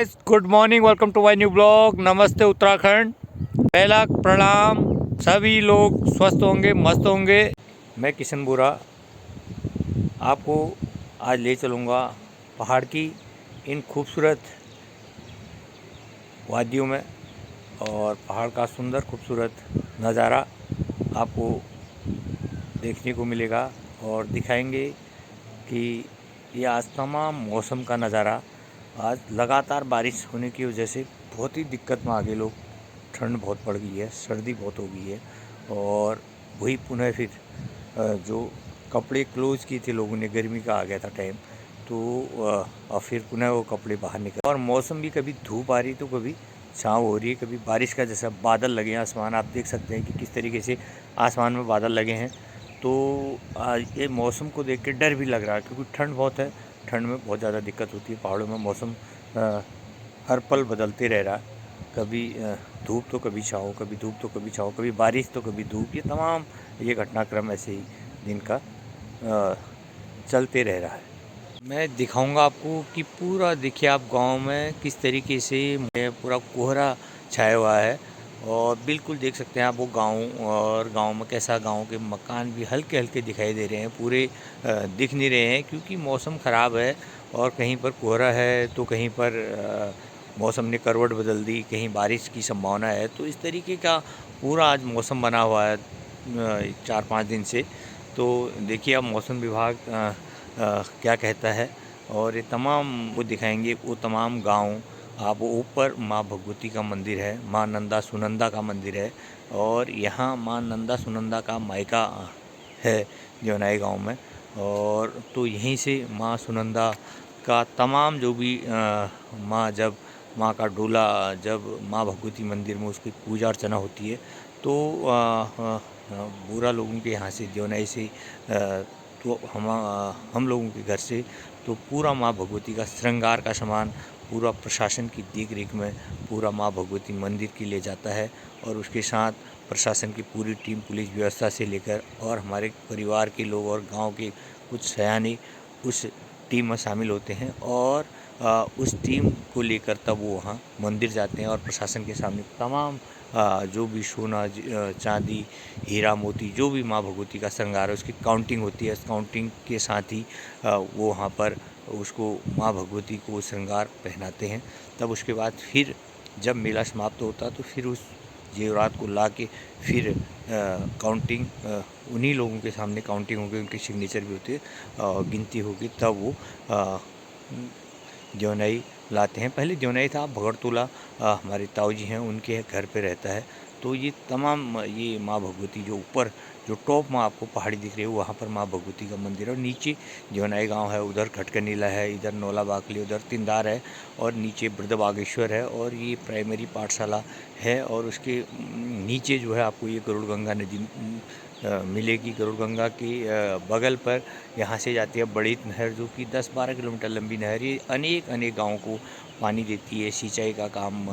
Guys, good morning, welcome to my new blog. नमस्ते उत्तराखंड। पहला प्रणाम। सभी लोग स्वस्थ होंगे, मस्त होंगे। मैं किशन बोरा आपको आज ले चलूँगा पहाड़ की इन खूबसूरत वादियों में, और पहाड़ का सुंदर खूबसूरत नज़ारा आपको देखने को मिलेगा और दिखाएंगे कि ये आज तमाम मौसम का नज़ारा। आज लगातार बारिश होने की वजह से बहुत ही दिक्कत में आ गए लोग। ठंड बहुत बढ़ गई है, सर्दी बहुत हो गई है, और वही पुनः फिर जो कपड़े क्लोज किए थे लोगों ने, गर्मी का आ गया था टाइम, तो और फिर पुनः वो कपड़े बाहर निकल। और मौसम भी कभी धूप आ रही तो कभी छाँव हो रही है, कभी बारिश का जैसा बादल लगे हैं आसमान। आप देख सकते हैं कि किस तरीके से आसमान में बादल लगे हैं। तो ये मौसम को देख के डर भी लग रहा है, क्योंकि ठंड बहुत है। ठंड में बहुत ज़्यादा दिक्कत होती है पहाड़ों में। मौसम हर पल बदलते रह रहा है। कभी धूप तो कभी छाँव, कभी धूप तो कभी छाँव, कभी बारिश तो कभी धूप। ये तमाम ये घटनाक्रम ऐसे ही दिन का चलते रह रहा है। मैं दिखाऊंगा आपको कि पूरा देखिए आप गांव में किस तरीके से पूरा कोहरा छाया हुआ है, और बिल्कुल देख सकते हैं आप वो गांव। और गांव में कैसा, गांव के मकान भी हल्के हल्के दिखाई दे रहे हैं, पूरे दिख नहीं रहे हैं, क्योंकि मौसम ख़राब है। और कहीं पर कोहरा है तो कहीं पर मौसम ने करवट बदल दी, कहीं बारिश की संभावना है। तो इस तरीके का पूरा आज मौसम बना हुआ है 4-5 दिन से। तो देखिए अब मौसम विभाग क्या कहता है, और ये तमाम वो दिखाएंगे। वो तमाम गांव, आप वो ऊपर माँ भगवती का मंदिर है, माँ नंदा सुनंदा का मंदिर है, और यहाँ माँ नंदा सुनंदा का मायका है देवनाई गांव में। और तो यहीं से माँ सुनंदा का तमाम जो भी जब माँ का डोला, जब माँ भगवती मंदिर में उसकी पूजा अर्चना होती है, तो बुरा लोगों के यहाँ से, देवनाई से, तो हम लोगों के घर से तो पूरा माँ भगवती का श्रृंगार का सामान पूरा प्रशासन की देख रेख में पूरा माँ भगवती मंदिर के लिए जाता है। और उसके साथ प्रशासन की पूरी टीम, पुलिस व्यवस्था से लेकर, और हमारे परिवार के लोग और गांव के कुछ सयाने उस टीम में शामिल होते हैं। और उस टीम को लेकर तब वो वहाँ मंदिर जाते हैं, और प्रशासन के सामने तमाम जो भी सोना, चांदी, हीरा मोती, जो भी माँ भगवती का श्रृंगार है, उसकी काउंटिंग होती है। इस काउंटिंग के साथ ही वो वहाँ पर उसको, माँ भगवती को श्रृंगार पहनाते हैं। तब उसके बाद फिर जब मेला समाप्त होता है तो फिर उस जेवरात को ला के फिर काउंटिंग, उन्हीं लोगों के सामने काउंटिंग होगी, उनकी सिग्नेचर भी होती है, गिनती होगी, तब वो देवनाई लाते हैं। पहले देवनाई था, भगड़तोला हमारे ताऊ जी हैं, उनके घर पे रहता है। तो ये तमाम ये माँ भगवती जो ऊपर जो टॉप में आपको पहाड़ी दिख रही है, वहाँ पर माँ भगवती का मंदिर है। और नीचे देवनाई गांव है, उधर खटकनीला है, इधर नौला बाकली, उधर तिंदार है, और नीचे बृहद है, और ये प्राइमरी पाठशाला है। और उसके नीचे जो है आपको ये गरुड़ गंगा नदी मिलेगी। गरुड़ गंगा के बगल पर यहाँ से जाती है बड़ी नहर, जो कि 10-12 किलोमीटर लंबी नहर। ये अनेक अनेक गाँवों को पानी देती है, सिंचाई का काम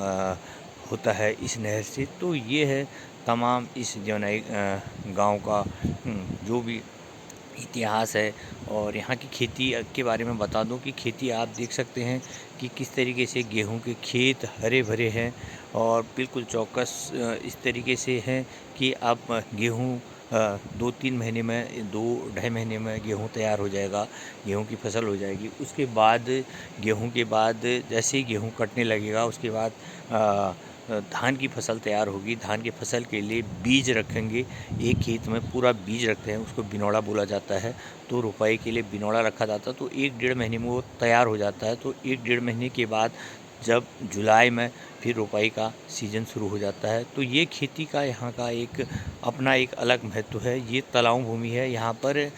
होता है इस नहर से। तो ये है तमाम इस देवनाई गांव का जो भी इतिहास है। और यहाँ की खेती के बारे में बता दूं कि खेती आप देख सकते हैं कि किस तरीके से गेहूं के खेत हरे भरे हैं, और बिल्कुल चौकस इस तरीके से हैं कि आप गेहूं 2-3 महीने में, 2-2.5 महीने में गेहूं तैयार हो जाएगा, गेहूं की फसल हो जाएगी। उसके बाद गेहूं के बाद जैसे ही गेहूं कटने लगेगा, उसके बाद धान की फसल तैयार होगी। धान की फसल के लिए बीज रखेंगे, एक खेत में पूरा बीज रखते हैं, उसको बिनौड़ा बोला जाता है। तो रोपाई के लिए बिनौड़ा रखा जाता है, तो 1-1.5 महीने में वो तैयार हो जाता है। तो 1-1.5 महीने के बाद जब जुलाई में फिर रोपाई का सीज़न शुरू हो जाता है। तो ये खेती का यहाँ का एक अपना एक अलग महत्व है। ये तलाऊ भूमि है, यहाँ पर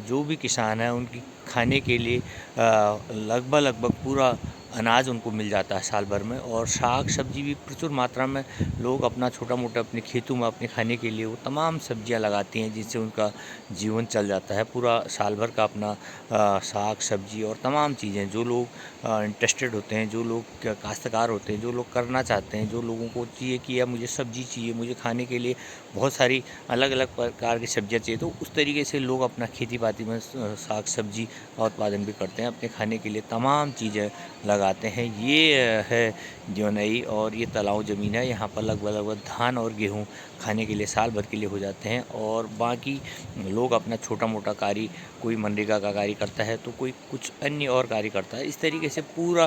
जो भी किसान हैं उनकी खाने के लिए लगभग पूरा अनाज उनको मिल जाता है साल भर में। और साग सब्जी भी प्रचुर मात्रा में लोग अपना छोटा मोटा अपने खेतों में अपने खाने के लिए वो तमाम सब्जियां लगाती हैं, जिससे उनका जीवन चल जाता है पूरा साल भर का। अपना साग सब्जी और तमाम चीज़ें जो लोग इंटरेस्टेड होते हैं, जो लोग काश्तकार होते हैं, जो लोग करना चाहते हैं, जो लोगों को चाहिए कि यार मुझे सब्जी चाहिए, मुझे खाने के लिए बहुत सारी अलग अलग प्रकार की सब्जियां चाहिए, तो उस तरीके से लोग अपना खेती बाड़ी में साग सब्जी का उत्पादन भी करते हैं, अपने खाने के लिए तमाम चीज़ें लगा लगाते हैं। ये है जौनई और ये तालाब ज़मीन है। यहाँ पर लगभग धान और गेहूँ खाने के लिए साल भर के लिए हो जाते हैं। और बाकी लोग अपना छोटा मोटा कार्य, कोई मनरेगा का कार्य करता है तो कोई कुछ अन्य और कार्य करता है। इस तरीके से पूरा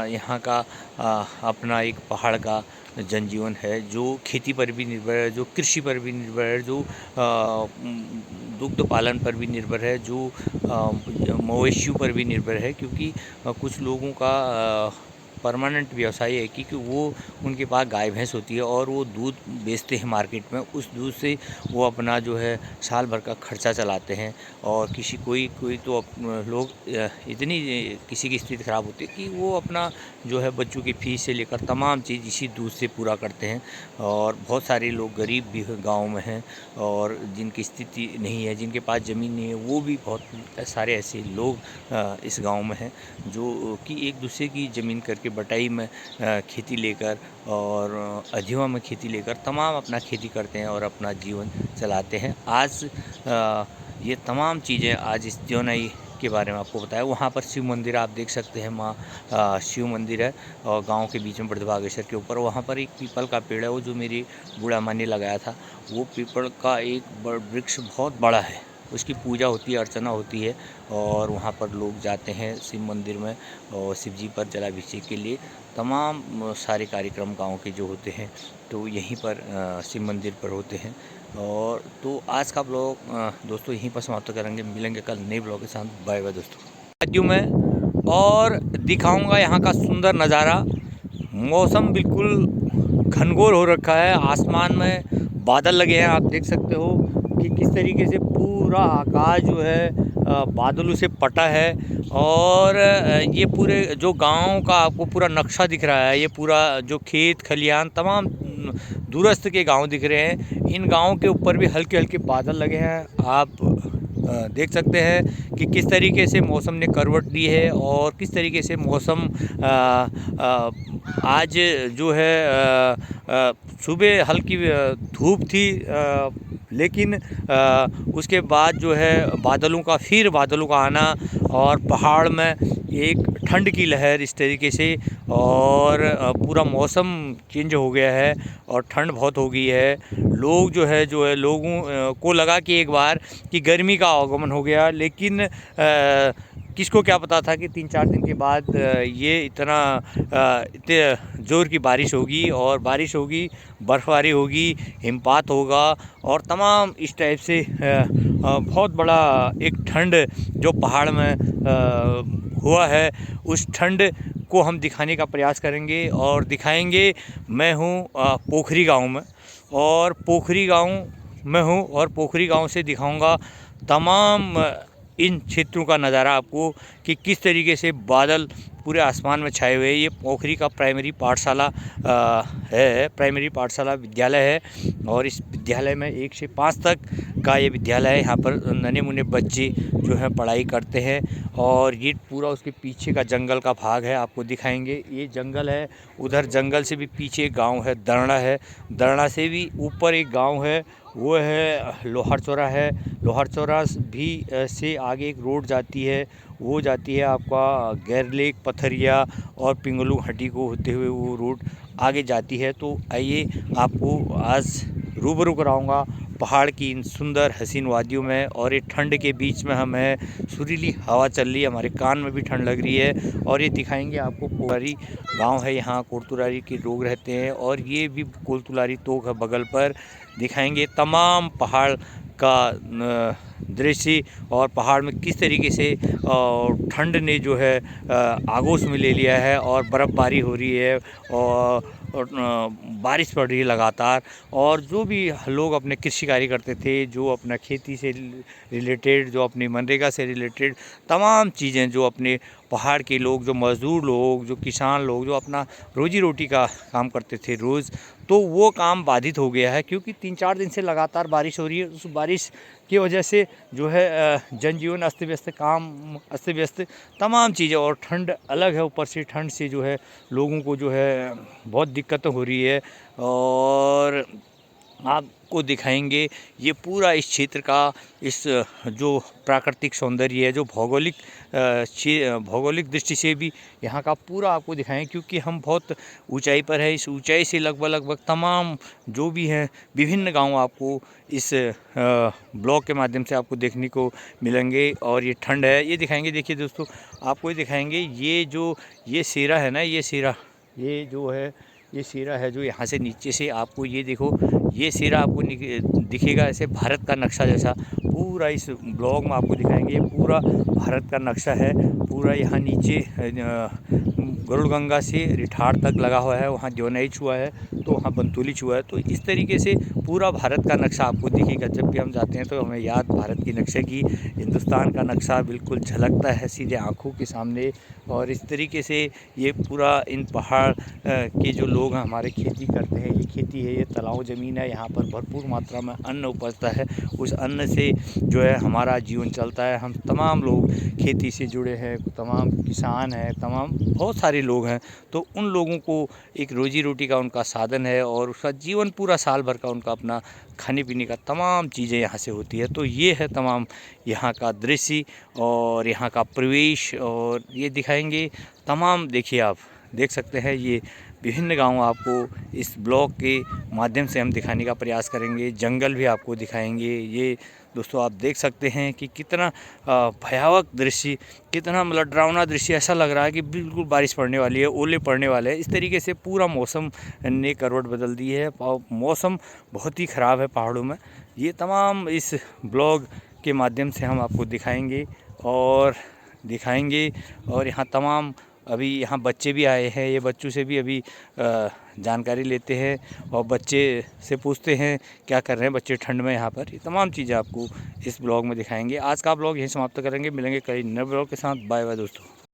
यहाँ का अपना एक पहाड़ का जनजीवन है, जो खेती पर भी निर्भर है, जो कृषि पर भी निर्भर है, जो दुग्ध पालन पर भी निर्भर है, जो मवेशियों पर भी निर्भर है। क्योंकि कुछ लोगों का परमानेंट व्यवसाय है कि वो उनके पास गाय भैंस होती है और वो दूध बेचते हैं मार्केट में। उस दूध से वो अपना जो है साल भर का खर्चा चलाते हैं। और कोई तो लोग इतनी किसी की स्थिति ख़राब होती है कि वो अपना जो है बच्चों की फ़ीस से लेकर तमाम चीज़ इसी दूध से पूरा करते हैं। और बहुत सारे लोग गरीब भी गाँव में हैं और जिनकी स्थिति नहीं है, जिनके पास ज़मीन नहीं है, वो भी बहुत सारे ऐसे लोग इस गांव में हैं जो कि एक दूसरे की ज़मीन करके बटाई में खेती लेकर और अधिवा में खेती लेकर तमाम अपना खेती करते हैं और अपना जीवन चलाते हैं। आज ये तमाम चीज़ें आज इस जौनई के बारे में आपको बताया। वहाँ पर शिव मंदिर आप देख सकते हैं, माँ शिव मंदिर है और गांव के बीच में बृहदबागेश्वर के ऊपर। वहाँ पर एक पीपल का पेड़ है, वो जो मेरी बूढ़ा माँ ने लगाया था। वो पीपल का एक वृक्ष बहुत बड़ा है, उसकी पूजा होती है, अर्चना होती है और वहाँ पर लोग जाते हैं शिव मंदिर में और शिव जी पर जलाभिषेक के लिए। तमाम सारे कार्यक्रम गांव के जो होते हैं तो यहीं पर शिव मंदिर पर होते हैं। और तो आज का ब्लॉग दोस्तों यहीं पर समाप्त करेंगे। मिलेंगे कल नए ब्लॉग के साथ। बाय बाय दोस्तों। राज्यों में और दिखाऊंगा यहाँ का सुंदर नज़ारा। मौसम बिल्कुल घनघोर हो रखा है, आसमान में बादल लगे हैं। आप देख सकते हो कि किस तरीके से पूरा आकाश जो है बादलों से पटा है। और ये पूरे जो गांव का आपको पूरा नक्शा दिख रहा है, ये पूरा जो खेत खलियान तमाम दूरस्थ के गांव दिख रहे हैं। इन गांवों के ऊपर भी हल्के हल्के बादल लगे हैं। आप देख सकते हैं कि किस तरीके से मौसम ने करवट दी है और किस तरीके से मौसम आज जो है सुबह हल्की धूप थी, लेकिन उसके बाद जो है बादलों का आना और पहाड़ में एक ठंड की लहर इस तरीके से। और पूरा मौसम चेंज हो गया है और ठंड बहुत हो गई है। लोग जो है लोगों को लगा कि एक बार कि गर्मी का आगमन हो गया, लेकिन किसको क्या पता था कि 3-4 दिन के बाद ये इतने ज़ोर की बारिश होगी और बारिश होगी, बर्फ़बारी होगी, हिमपात होगा और तमाम इस टाइप से बहुत बड़ा एक ठंड जो पहाड़ में हुआ है, उस ठंड को हम दिखाने का प्रयास करेंगे और दिखाएंगे। मैं हूँ पोखरी गांव में और पोखरी गांव से दिखाऊंगा तमाम इन क्षेत्रों का नज़ारा आपको कि किस तरीके से बादल पूरे आसमान में छाए हुए हैं। ये पोखरी का प्राइमरी पाठशाला विद्यालय है और इस विद्यालय में 1 से 5 तक का ये विद्यालय है। यहाँ पर नन्हे मुन्ने बच्चे जो हैं पढ़ाई करते हैं। और ये पूरा उसके पीछे का जंगल का भाग है, आपको दिखाएंगे। ये जंगल है, उधर जंगल से भी पीछे गांव है, दरना से भी ऊपर एक गांव है, वो है लोहार चौरा भी से आगे एक रोड जाती है, वो जाती है आपका गैरलेक पथरिया और पिंगलू हट्टी को होते हुए वो रोड आगे जाती है। तो आइए आपको आज रूबरू कराऊंगा पहाड़ की इन सुंदर हसीन वादियों में। और ये ठंड के बीच में हम हैं, सुरीली हवा चल रही है, हमारे कान में भी ठंड लग रही है। और ये दिखाएंगे आपको पोखरी गांव है, यहाँ कोलतुलारी के लोग रहते हैं और ये भी कोलतुलारी तोक है बगल पर। दिखाएंगे तमाम पहाड़ का दृश्य और पहाड़ में किस तरीके से ठंड ने जो है आगोश में ले लिया है और बर्फ़बारी हो रही है और बारिश पड़ रही है लगातार। और जो भी लोग अपने कृषि कार्य करते थे, जो अपना खेती से रिलेटेड, जो अपनी मनरेगा से रिलेटेड तमाम चीज़ें, जो अपने पहाड़ के लोग, जो मज़दूर लोग, जो किसान लोग, जो अपना रोजी रोटी का काम करते थे रोज़, तो वो काम बाधित हो गया है। क्योंकि 3-4 दिन से लगातार बारिश हो रही है। उस बारिश की वजह से जो है जनजीवन अस्त व्यस्त, काम अस्त व्यस्त, तमाम चीज़ें। और ठंड अलग है, ऊपर से ठंड से जो है लोगों को जो है बहुत दिक्कत हो रही है। और आपको दिखाएंगे ये पूरा इस क्षेत्र का, इस जो प्राकृतिक सौंदर्य है, जो भौगोलिक दृष्टि से भी यहाँ का पूरा आपको दिखाएं, क्योंकि हम बहुत ऊंचाई पर है। इस ऊंचाई से लगभग तमाम जो भी हैं विभिन्न गांव आपको इस ब्लॉग के माध्यम से आपको देखने को मिलेंगे। और ये ठंड है, ये दिखाएंगे। देखिए दोस्तों, आपको ये दिखाएंगे, ये सिरा है ना, ये सिरा, ये जो है ये सिरा है जो यहाँ से नीचे से आपको, ये देखो, ये सिरा आपको दिखेगा ऐसे भारत का नक्शा जैसा। पूरा इस ब्लॉग में आपको दिखाएंगे, ये पूरा भारत का नक्शा है। पूरा यहाँ नीचे गरुड़गंगा से रिठाड़ तक लगा हुआ है, वहाँ जौनई छुआ है तो वहाँ बंतुली छुआ है। तो इस तरीके से पूरा भारत का नक्शा आपको दिखेगा। जब भी हम जाते हैं तो हमें याद भारत के नक्शे की, हिंदुस्तान का नक्शा बिल्कुल झलकता है सीधे आँखों के सामने। और इस तरीके से ये पूरा इन पहाड़ के जो लोग हैं हमारे खेती करते हैं, ये खेती है, ये तालाब ज़मीन है, यहाँ पर भरपूर मात्रा में अन्न उपजता है। उस अन्न से जो है हमारा जीवन चलता है। हम तमाम लोग खेती से जुड़े हैं, तमाम किसान हैं, तमाम बहुत सारे लोग हैं। तो उन लोगों को एक रोजी रोटी का उनका साधन है और उसका जीवन पूरा साल भर का उनका अपना खाने पीने का तमाम चीज़ें यहाँ से होती है। तो ये है तमाम यहाँ का दृश्य और यहाँ का प्रवेश, और ये दिखाएंगे तमाम। देखिए, आप देख सकते हैं, ये विभिन्न गांव आपको इस ब्लॉग के माध्यम से हम दिखाने का प्रयास करेंगे। जंगल भी आपको दिखाएंगे। ये दोस्तों आप देख सकते हैं कि कितना भयावह दृश्य, कितना मतलब डरावना दृश्य। ऐसा लग रहा है कि बिल्कुल बारिश पड़ने वाली है, ओले पड़ने वाले हैं। इस तरीके से पूरा मौसम ने करवट बदल दी है। मौसम बहुत ही ख़राब है पहाड़ों में। ये तमाम इस ब्लॉग के माध्यम से हम आपको दिखाएंगे और यहाँ तमाम अभी यहाँ बच्चे भी आए हैं। ये बच्चों से भी अभी जानकारी लेते हैं और बच्चे से पूछते हैं क्या कर रहे हैं बच्चे ठंड में यहाँ पर। ये तमाम चीज़ें आपको इस ब्लॉग में दिखाएंगे। आज का ब्लॉग यहीं समाप्त करेंगे, मिलेंगे कई नए ब्लॉग के साथ। बाय बाय दोस्तों।